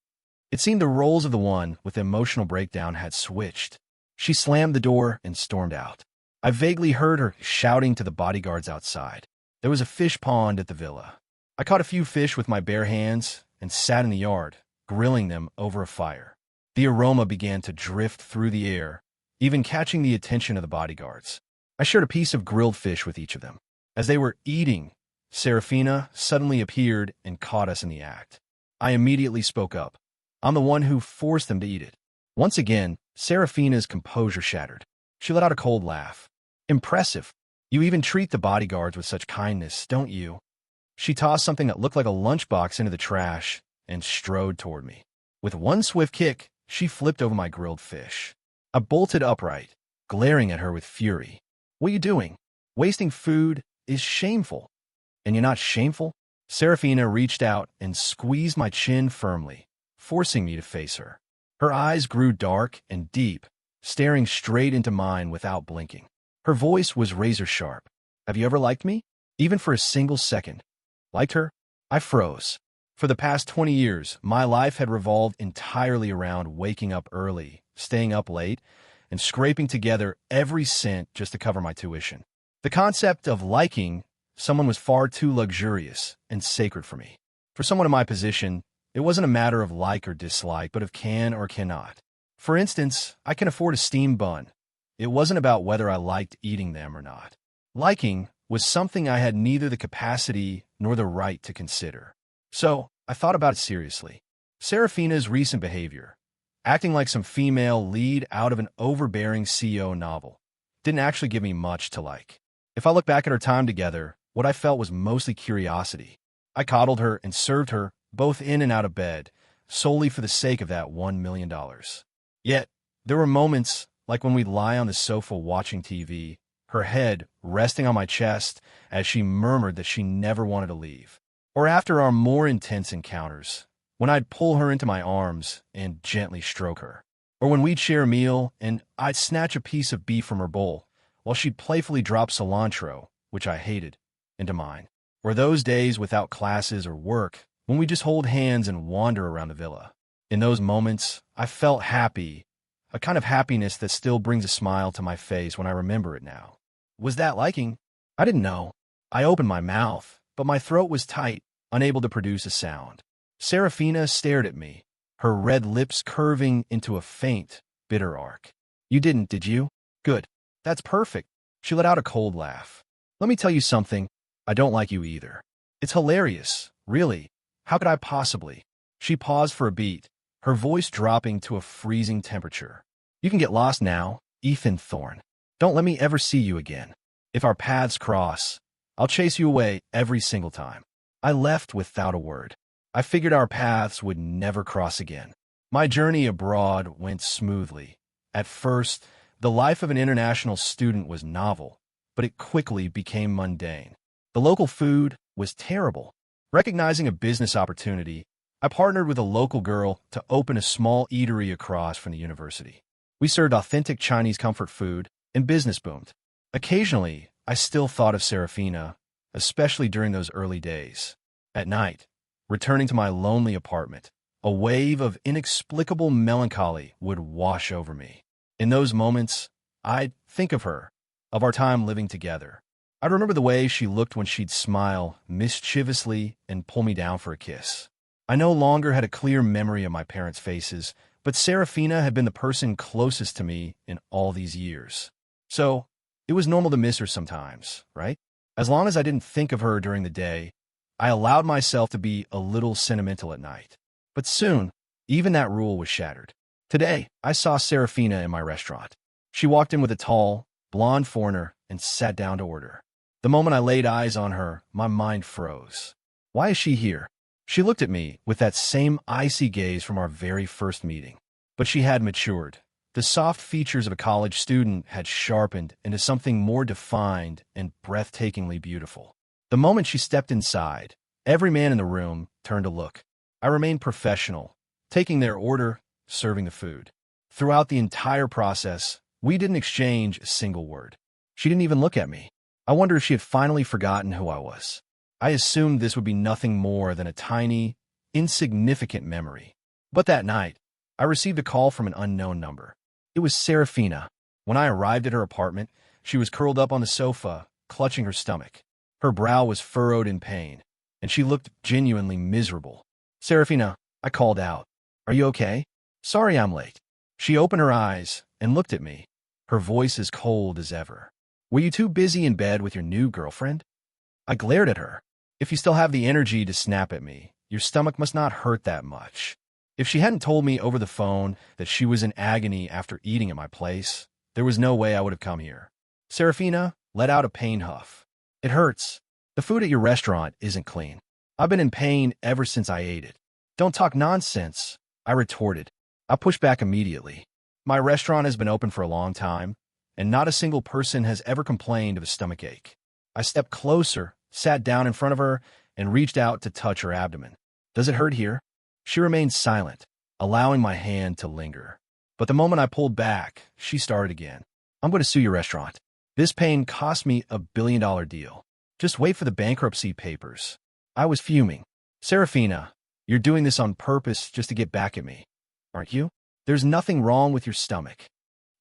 It seemed the roles of the one with the emotional breakdown had switched. She slammed the door and stormed out. I vaguely heard her shouting to the bodyguards outside. There was a fish pond at the villa. I caught a few fish with my bare hands and sat in the yard, grilling them over a fire. The aroma began to drift through the air, even catching the attention of the bodyguards. I shared a piece of grilled fish with each of them. As they were eating, Serafina suddenly appeared and caught us in the act. I immediately spoke up. I'm the one who forced them to eat it. Once again, Serafina's composure shattered. She let out a cold laugh. Impressive. You even treat the bodyguards with such kindness, don't you? She tossed something that looked like a lunchbox into the trash and strode toward me. With one swift kick, she flipped over my grilled fish. I bolted upright, glaring at her with fury. What are you doing? Wasting food is shameful. And you're not shameful? Serafina reached out and squeezed my chin firmly, forcing me to face her. Her eyes grew dark and deep, staring straight into mine without blinking. Her voice was razor-sharp. Have you ever liked me? Even for a single second? Liked her? I froze. For the past 20 years, my life had revolved entirely around waking up early, staying up late, and scraping together every cent just to cover my tuition. The concept of liking someone was far too luxurious and sacred for me. For someone in my position, it wasn't a matter of like or dislike, but of can or cannot. For instance, I can afford a steamed bun. It wasn't about whether I liked eating them or not. Liking was something I had neither the capacity nor the right to consider. So, I thought about it seriously. Serafina's recent behavior, acting like some female lead out of an overbearing CEO novel, didn't actually give me much to like. If I look back at our time together, what I felt was mostly curiosity. I coddled her and served her, both in and out of bed, solely for the sake of that $1 million. Yet, there were moments, like when we'd lie on the sofa watching TV, her head resting on my chest as she murmured that she never wanted to leave. Or after our more intense encounters, when I'd pull her into my arms and gently stroke her. Or when we'd share a meal and I'd snatch a piece of beef from her bowl, while she'd playfully drop cilantro, which I hated, into mine. Or those days without classes or work, when we just hold hands and wander around the villa. In those moments, I felt happy, a kind of happiness that still brings a smile to my face when I remember it now. Was that liking? I didn't know. I opened my mouth, but my throat was tight, unable to produce a sound. Serafina stared at me, her red lips curving into a faint, bitter arc. You didn't, did you? Good. That's perfect. She let out a cold laugh. Let me tell you something. I don't like you either. It's hilarious, really. How could I possibly? She paused for a beat, her voice dropping to a freezing temperature. You can get lost now, Ethan Thorne. Don't let me ever see you again. If our paths cross, I'll chase you away every single time. I left without a word. I figured our paths would never cross again. My journey abroad went smoothly. At first, the life of an international student was novel, but it quickly became mundane. The local food was terrible. Recognizing a business opportunity, I partnered with a local girl to open a small eatery across from the university. We served authentic Chinese comfort food, and business boomed. Occasionally, I still thought of Serafina, especially during those early days. At night, returning to my lonely apartment, a wave of inexplicable melancholy would wash over me. In those moments, I'd think of her, of our time living together. I'd remember the way she looked when she'd smile mischievously and pull me down for a kiss. I no longer had a clear memory of my parents' faces, but Serafina had been the person closest to me in all these years. So, it was normal to miss her sometimes, right? As long as I didn't think of her during the day, I allowed myself to be a little sentimental at night. But soon, even that rule was shattered. Today, I saw Serafina in my restaurant. She walked in with a tall, blonde foreigner and sat down to order. The moment I laid eyes on her, my mind froze. Why is she here? She looked at me with that same icy gaze from our very first meeting. But she had matured. The soft features of a college student had sharpened into something more defined and breathtakingly beautiful. The moment she stepped inside, every man in the room turned to look. I remained professional, taking their order, serving the food. Throughout the entire process, we didn't exchange a single word. She didn't even look at me. I wondered if she had finally forgotten who I was. I assumed this would be nothing more than a tiny, insignificant memory. But that night, I received a call from an unknown number. It was Serafina. When I arrived at her apartment, she was curled up on the sofa, clutching her stomach. Her brow was furrowed in pain, and she looked genuinely miserable. "Serafina," I called out. "Are you okay? Sorry I'm late." She opened her eyes and looked at me, her voice as cold as ever. "Were you too busy in bed with your new girlfriend?" I glared at her. If you still have the energy to snap at me, your stomach must not hurt that much. If she hadn't told me over the phone that she was in agony after eating at my place, there was no way I would have come here. Serafina let out a pained huff. "It hurts. The food at your restaurant isn't clean. I've been in pain ever since I ate it." "Don't talk nonsense," I retorted. I pushed back immediately. My restaurant has been open for a long time, and not a single person has ever complained of a stomachache. I stepped closer, sat down in front of her, and reached out to touch her abdomen. "Does it hurt here?" She remained silent, allowing my hand to linger. But the moment I pulled back, she started again. "I'm going to sue your restaurant. This pain cost me $1 billion deal. Just wait for the bankruptcy papers." I was fuming. "Serafina, you're doing this on purpose just to get back at me, aren't you? There's nothing wrong with your stomach."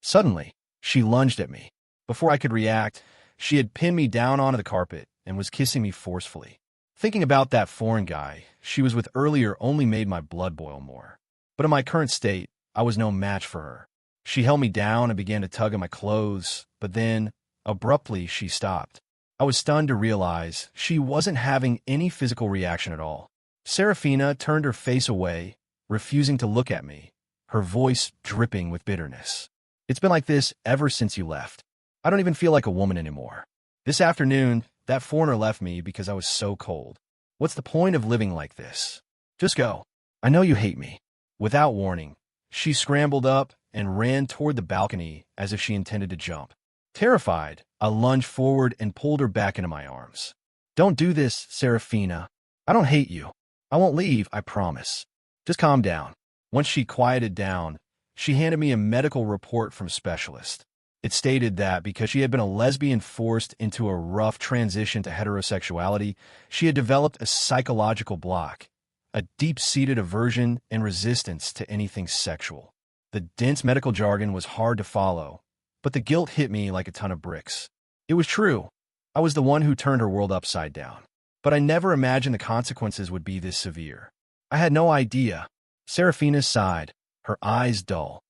Suddenly, she lunged at me. Before I could react, she had pinned me down onto the carpet and was kissing me forcefully. Thinking about that foreign guy she was with earlier only made my blood boil more. But in my current state, I was no match for her. She held me down and began to tug at my clothes, but then, abruptly, she stopped. I was stunned to realize she wasn't having any physical reaction at all. Serafina turned her face away, refusing to look at me, her voice dripping with bitterness. "It's been like this ever since you left. I don't even feel like a woman anymore. This afternoon, that foreigner left me because I was so cold. What's the point of living like this? Just go. I know you hate me." Without warning, she scrambled up and ran toward the balcony as if she intended to jump. Terrified, I lunged forward and pulled her back into my arms. "Don't do this, Serafina. I don't hate you. I won't leave, I promise. Just calm down." Once she quieted down, she handed me a medical report from a specialist. It stated that because she had been a lesbian forced into a rough transition to heterosexuality, she had developed a psychological block, a deep-seated aversion and resistance to anything sexual. The dense medical jargon was hard to follow, but the guilt hit me like a ton of bricks. It was true. I was the one who turned her world upside down. But I never imagined the consequences would be this severe. I had no idea. Serafina sighed, her eyes dull.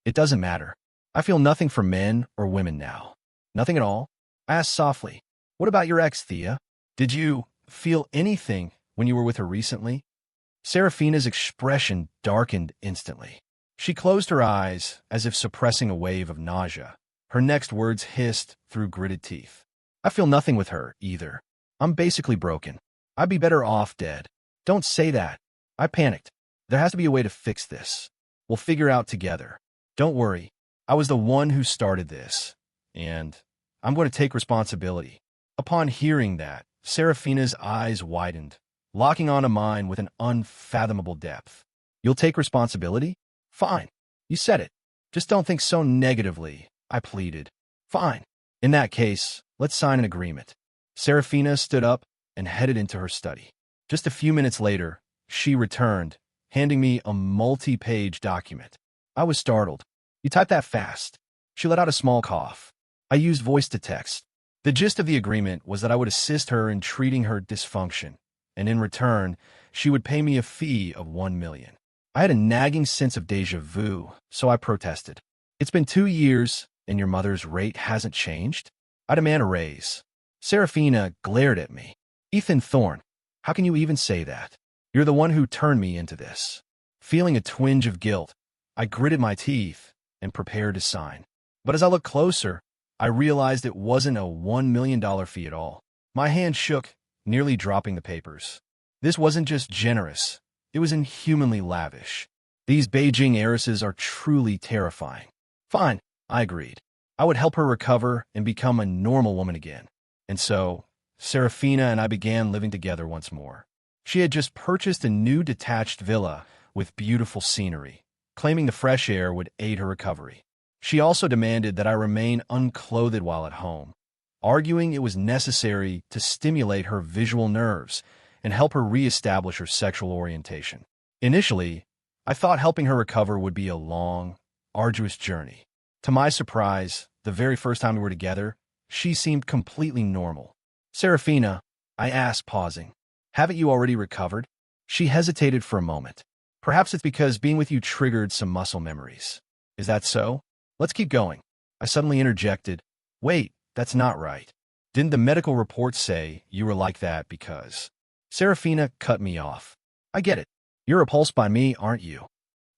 "It doesn't matter. I feel nothing for men or women now." "Nothing at all?" I asked softly. "What about your ex, Thea? Did you feel anything when you were with her recently?" Serafina's expression darkened instantly. She closed her eyes as if suppressing a wave of nausea. Her next words hissed through gritted teeth. "I feel nothing with her, either. I'm basically broken. I'd be better off dead." "Don't say that." I panicked. "There has to be a way to fix this. We'll figure out together. Don't worry. I was the one who started this, and I'm going to take responsibility." Upon hearing that, Serafina's eyes widened, locking onto mine with an unfathomable depth. "You'll take responsibility? Fine. You said it. Just don't think so negatively," I pleaded. "Fine. In that case, let's sign an agreement." Serafina stood up and headed into her study. Just a few minutes later, she returned, handing me a multi-page document. I was startled. "You typed that fast." She let out a small cough. I used voice to text. The gist of the agreement was that I would assist her in treating her dysfunction, and in return, she would pay me a fee of $1 million. I had a nagging sense of déjà vu, so I protested. "It's been 2 years, and your mother's rate hasn't changed? I demand a raise." Serafina glared at me. "Ethan Thorne, how can you even say that? You're the one who turned me into this." Feeling a twinge of guilt, I gritted my teeth and prepared to sign. But as I looked closer, I realized it wasn't a $1 million fee at all. My hand shook, nearly dropping the papers. This wasn't just generous. It was inhumanly lavish. These Beijing heiresses are truly terrifying. Fine, I agreed. I would help her recover and become a normal woman again. And so, Serafina and I began living together once more. She had just purchased a new detached villa with beautiful scenery, claiming the fresh air would aid her recovery. She also demanded that I remain unclothed while at home, arguing it was necessary to stimulate her visual nerves and help her reestablish her sexual orientation. Initially, I thought helping her recover would be a long, arduous journey. To my surprise, the very first time we were together, she seemed completely normal. Serafina, I asked, pausing. Haven't you already recovered? She hesitated for a moment. Perhaps it's because being with you triggered some muscle memories. Is that so? Let's keep going. I suddenly interjected. Wait, that's not right. Didn't the medical report say you were like that because... Serafina cut me off. I get it. You're repulsed by me, aren't you?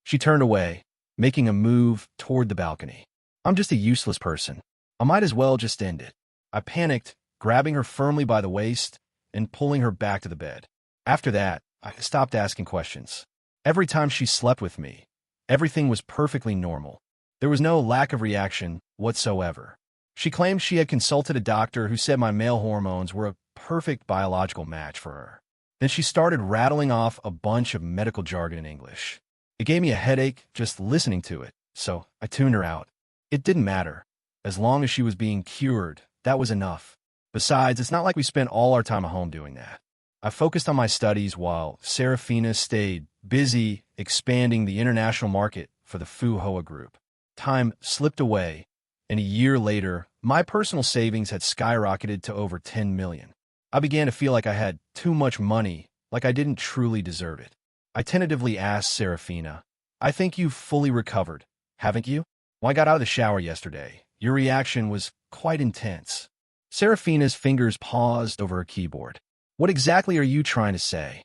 She turned away, making a move toward the balcony. I'm just a useless person. I might as well just end it. I panicked, grabbing her firmly by the waist and pulling her back to the bed. After that, I stopped asking questions. Every time she slept with me, everything was perfectly normal. There was no lack of reaction whatsoever. She claimed she had consulted a doctor who said my male hormones were a perfect biological match for her. Then she started rattling off a bunch of medical jargon in English. It gave me a headache just listening to it, so I tuned her out. It didn't matter. As long as she was being cured, that was enough. Besides, it's not like we spent all our time at home doing that. I focused on my studies while Serafina stayed busy expanding the international market for the Fu Hoa group. Time slipped away, and a year later, my personal savings had skyrocketed to over 10 million. I began to feel like I had too much money, like I didn't truly deserve it. I tentatively asked Serafina, I think you've fully recovered, haven't you? When I got out of the shower yesterday, your reaction was quite intense. Serafina's fingers paused over her keyboard. What exactly are you trying to say?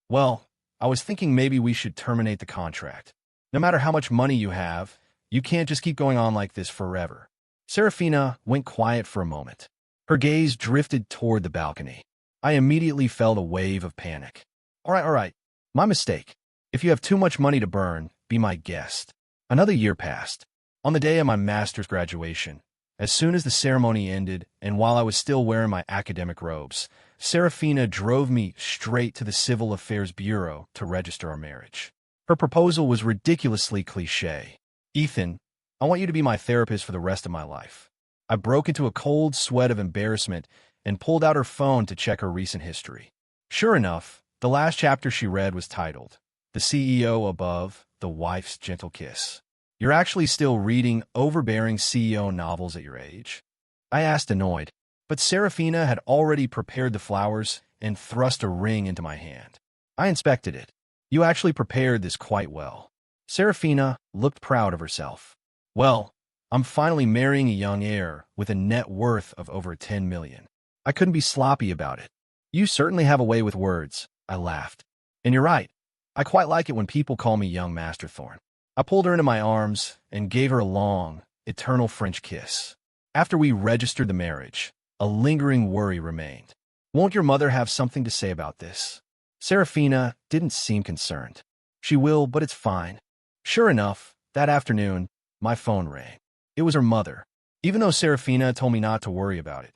Well, I was thinking maybe we should terminate the contract. No matter how much money you have, you can't just keep going on like this forever. Serafina went quiet for a moment. Her gaze drifted toward the balcony. I immediately felt a wave of panic. All right. My mistake. If you have too much money to burn, be my guest. Another year passed. On the day of my master's graduation, as soon as the ceremony ended and while I was still wearing my academic robes, Serafina drove me straight to the Civil Affairs Bureau to register our marriage. Her proposal was ridiculously cliché. Ethan, I want you to be my therapist for the rest of my life. I broke into a cold sweat of embarrassment and pulled out her phone to check her recent history. Sure enough, the last chapter she read was titled, The CEO Above, The Wife's Gentle Kiss. You're actually still reading overbearing CEO novels at your age? I asked, annoyed, but Serafina had already prepared the flowers and thrust a ring into my hand. I inspected it. You actually prepared this quite well. Serafina looked proud of herself. Well, I'm finally marrying a young heir with a net worth of over 10 million. I couldn't be sloppy about it. You certainly have a way with words, I laughed. And you're right. I quite like it when people call me young Master Thorn. I pulled her into my arms and gave her a long, eternal French kiss. After we registered the marriage, a lingering worry remained. Won't your mother have something to say about this? Serafina didn't seem concerned. She will, but it's fine. Sure enough, that afternoon, my phone rang. It was her mother, even though Serafina told me not to worry about it,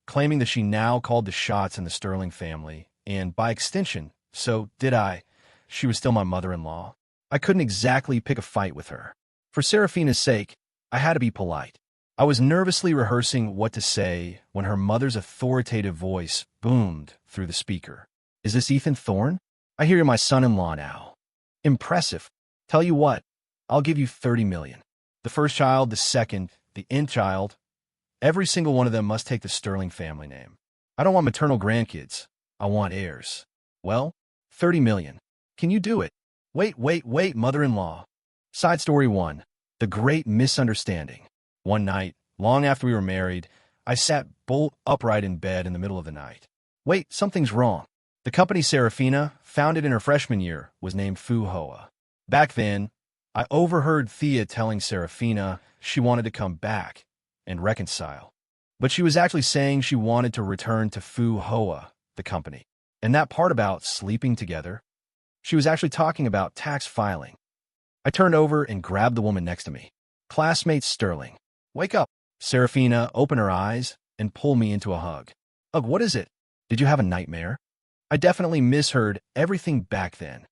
claiming that she now called the shots in the Sterling family, and by extension, so did I. She was still my mother-in-law. I couldn't exactly pick a fight with her. For Serafina's sake, I had to be polite. I was nervously rehearsing what to say when her mother's authoritative voice boomed through the speaker. Is this Ethan Thorne? I hear you're my son-in-law now. Impressive. Tell you what, I'll give you 30 million. The first child, the second, the nth child, every single one of them must take the Sterling family name. I don't want maternal grandkids. I want heirs. Well, 30 million. Can you do it? Wait, mother-in-law. Side story 1. The Great Misunderstanding. One night, long after we were married, I sat bolt upright in bed in the middle of the night. Wait, something's wrong. The company Serafina, founded in her freshman year, was named Fu Hoa. Back then, I overheard Thea telling Serafina she wanted to come back and reconcile. But she was actually saying she wanted to return to Fu Hoa, the company. And that part about sleeping together, she was actually talking about tax filing. I turned over and grabbed the woman next to me. Classmate Sterling. Wake up. Serafina opened her eyes and pulled me into a hug. Ugh, what is it? Did you have a nightmare? I definitely misheard everything back then.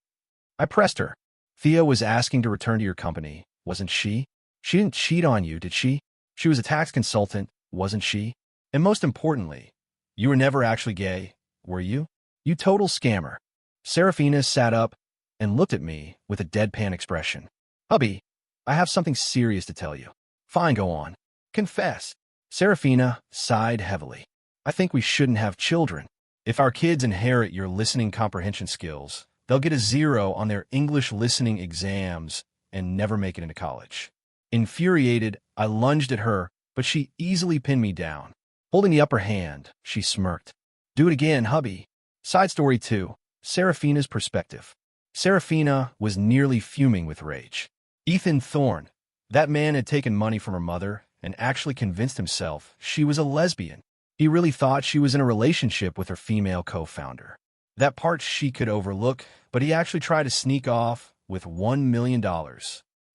I pressed her. Thea was asking to return to your company, wasn't she? She didn't cheat on you, did she? She was a tax consultant, wasn't she? And most importantly, you were never actually gay, were you? You total scammer. Serafina sat up and looked at me with a deadpan expression. Hubby, I have something serious to tell you. Fine, go on. Confess. Serafina sighed heavily. I think we shouldn't have children. If our kids inherit your listening comprehension skills, they'll get a 0 on their English listening exams and never make it into college." Infuriated, I lunged at her, but she easily pinned me down. Holding the upper hand, she smirked. "Do it again, hubby." Side story 2. Serafina's perspective. Serafina was nearly fuming with rage. Ethan Thorne. That man had taken money from her mother and actually convinced himself she was a lesbian. He really thought she was in a relationship with her female co-founder. That part she could overlook, but he actually tried to sneak off with $1 million.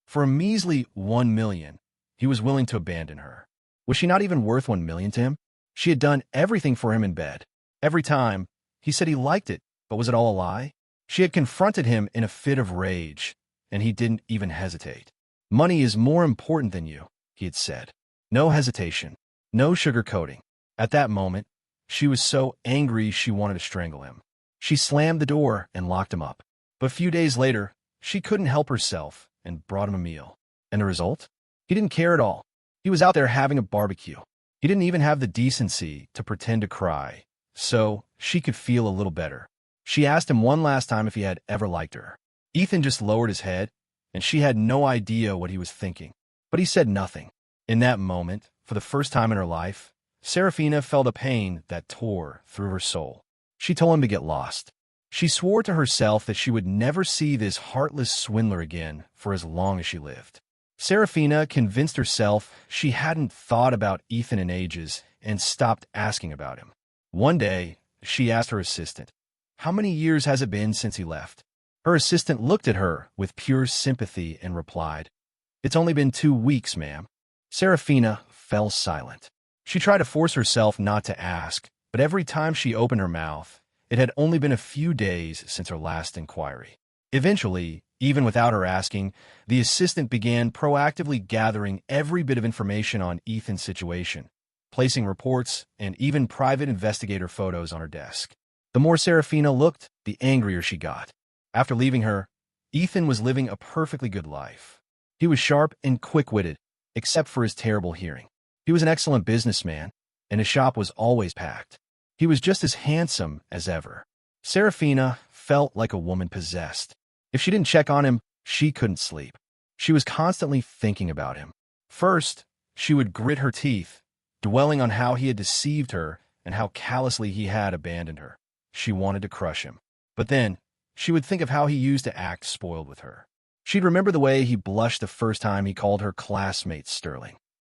For a measly $1 million, he was willing to abandon her. Was she not even worth $1 million to him? She had done everything for him in bed. Every time, he said he liked it, but was it all a lie? She had confronted him in a fit of rage, and he didn't even hesitate. "Money is more important than you," he had said. No hesitation, no sugarcoating. At that moment, she was so angry she wanted to strangle him. She slammed the door and locked him up. But a few days later, she couldn't help herself and brought him a meal. And the result? He didn't care at all. He was out there having a barbecue. He didn't even have the decency to pretend to cry, so she could feel a little better. She asked him one last time if he had ever liked her. Ethan just lowered his head, and she had no idea what he was thinking. But he said nothing. In that moment, for the first time in her life, Serafina felt a pain that tore through her soul. She told him to get lost. She swore to herself that she would never see this heartless swindler again for as long as she lived. Serafina convinced herself she hadn't thought about Ethan in ages and stopped asking about him. One day, she asked her assistant, "How many years has it been since he left?" Her assistant looked at her with pure sympathy and replied, "It's only been 2 weeks, ma'am." Serafina fell silent. She tried to force herself not to ask, but every time she opened her mouth, it had only been a few days since her last inquiry. Eventually, even without her asking, the assistant began proactively gathering every bit of information on Ethan's situation, placing reports and even private investigator photos on her desk. The more Serafina looked, the angrier she got. After leaving her, Ethan was living a perfectly good life. He was sharp and quick-witted, except for his terrible hearing. He was an excellent businessman, and his shop was always packed. He was just as handsome as ever. Serafina felt like a woman possessed. If she didn't check on him, she couldn't sleep. She was constantly thinking about him. First, she would grit her teeth, dwelling on how he had deceived her and how callously he had abandoned her. She wanted to crush him. But then, she would think of how he used to act spoiled with her. She'd remember the way he blushed the first time he called her classmate Sterling.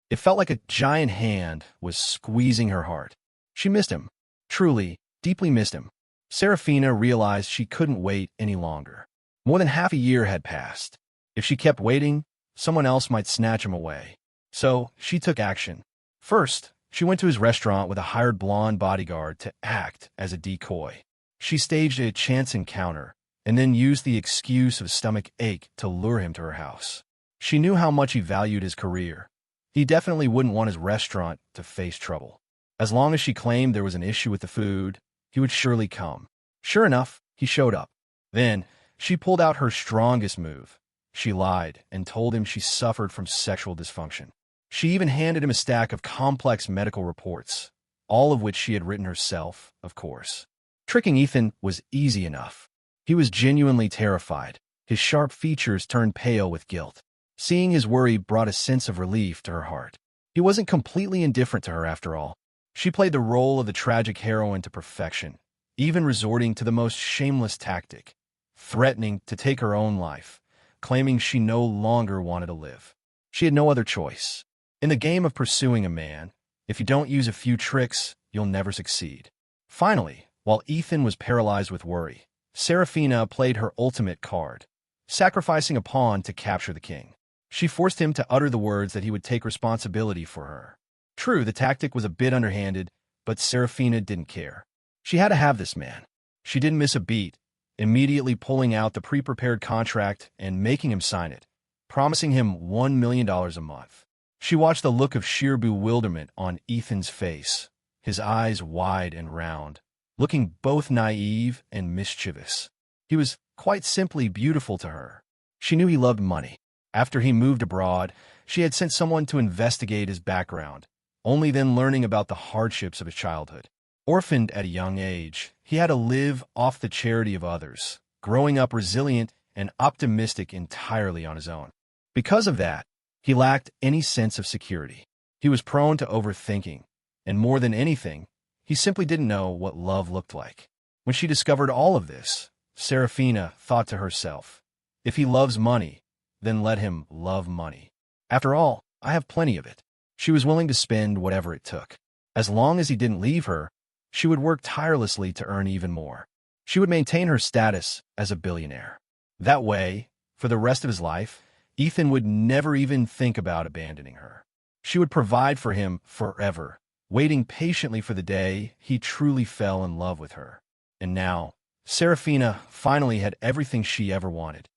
It felt like a giant hand was squeezing her heart. She missed him. Truly, deeply missed him. Serafina realized she couldn't wait any longer. More than half a year had passed. If she kept waiting, someone else might snatch him away. So, she took action. First, she went to his restaurant with a hired blonde bodyguard to act as a decoy. She staged a chance encounter, and then used the excuse of stomach ache to lure him to her house. She knew how much he valued his career. He definitely wouldn't want his restaurant to face trouble. As long as she claimed there was an issue with the food, he would surely come. Sure enough, he showed up. Then, she pulled out her strongest move. She lied and told him she suffered from sexual dysfunction. She even handed him a stack of complex medical reports, all of which she had written herself, of course. Tricking Ethan was easy enough. He was genuinely terrified. His sharp features turned pale with guilt. Seeing his worry brought a sense of relief to her heart. He wasn't completely indifferent to her after all. She played the role of the tragic heroine to perfection, even resorting to the most shameless tactic, threatening to take her own life, claiming she no longer wanted to live. She had no other choice. In the game of pursuing a man, if you don't use a few tricks, you'll never succeed. Finally, while Ethan was paralyzed with worry, Serafina played her ultimate card, sacrificing a pawn to capture the king. She forced him to utter the words that he would take responsibility for her. True, the tactic was a bit underhanded, but Serafina didn't care. She had to have this man. She didn't miss a beat, immediately pulling out the pre-prepared contract and making him sign it, promising him $1 million a month. She watched the look of sheer bewilderment on Ethan's face, his eyes wide and round, looking both naive and mischievous. He was quite simply beautiful to her. She knew he loved money. After he moved abroad, she had sent someone to investigate his background, only then learning about the hardships of his childhood. Orphaned at a young age, he had to live off the charity of others, growing up resilient and optimistic entirely on his own. Because of that, he lacked any sense of security. He was prone to overthinking, and more than anything, he simply didn't know what love looked like. When she discovered all of this, Serafina thought to herself, if he loves money, then let him love money. After all, I have plenty of it. She was willing to spend whatever it took. As long as he didn't leave her, she would work tirelessly to earn even more. She would maintain her status as a billionaire. That way, for the rest of his life, Ethan would never even think about abandoning her. She would provide for him forever, waiting patiently for the day he truly fell in love with her. And now, Serafina finally had everything she ever wanted.